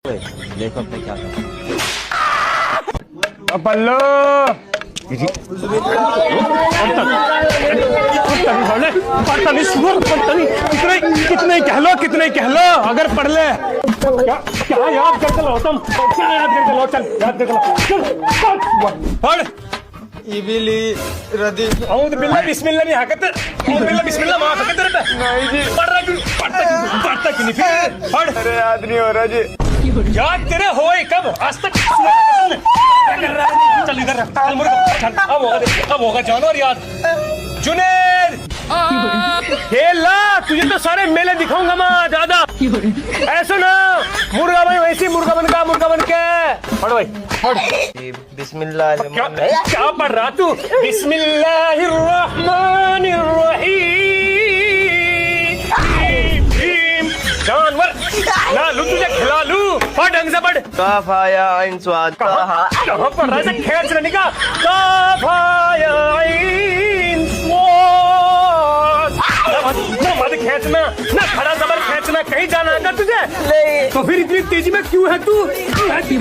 देखो मैं क्या कर पल्लो कितने कह लो अगर पढ़ ले क्या याद करके लो तुम क्या याद करके लो चल याद करके लो चल पढ़ इबिली रदी औद बिल्ला बिस्मिल्लाह नहीं हकत औद बिल्ला बिस्मिल्लाह मां हकत तेरे पे नहीं जी पढ़ रहा क्यों पढ़ता क्यों नहीं फिर पढ़ अरे याद नहीं हो रहा जी याद तेरे होए कब आज तक क्या कर रहा है चल इधर चल मुर्गा चल अब होगा जानवर याद जुनेद खेला तुझे तो सारे मेले दिखाऊंगा मैं दादा ऐसा ना मुर्गा बन वैसे मुर्गा बन के पढ़ भाई पढ़ बिस्मिल्लाह क्या पढ़ रहा तू बिस्मिल्लाहिर रहमानिर रहीम जानवर ला लू तुझे खिला लू पढ़ ढंग से पढ़ काफ आया आइन स्वाद कहाँ पढ़ रहा है खेच रहने का काफ आया आइन स्वाद ना मत खींचना ना खड़ा जबर खींचना कहीं जाना अगर तुझे तो फिर इतनी तेजी में क्यों है तू इतनी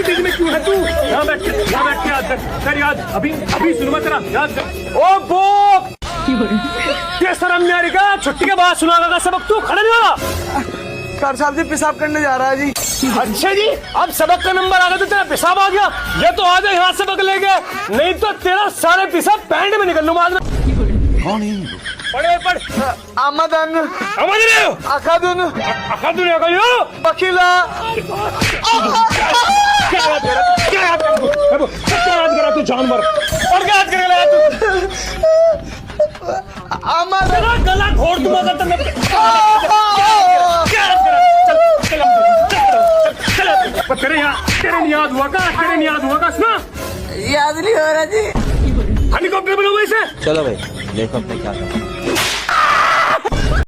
तेजी में क्यों है तू यहाँ बैठ के याद कर याद अभी सुनवा तेरा याद कर ओ बोक क्या शर्म नहीं आ रही का छुट्टी के बाद सुनागा सबक तू खड़ा नहीं होगा सर साहब जी पेशाब करने जा रहा है जी अच्छा जी अब सबक का नंबर आ गया तो तेरा पेशाब आ गया ये तो आ जाए यहाँ सबक ले गए नहीं तो तेरा सारे पेशाब पैंट में निकल लूँ बाद में कौन है पढ़ आमदन अकादुन बकीला क्या याद करा तू जानवर और क्या याद करेगा तू आमदन गला घोड़ दूंगा तेरे नहीं याद हुआ का सुना याद नहीं हो रहा जी हेलीकॉप्टर बनाओ वैसे चलो भाई देखो मैं क्या कर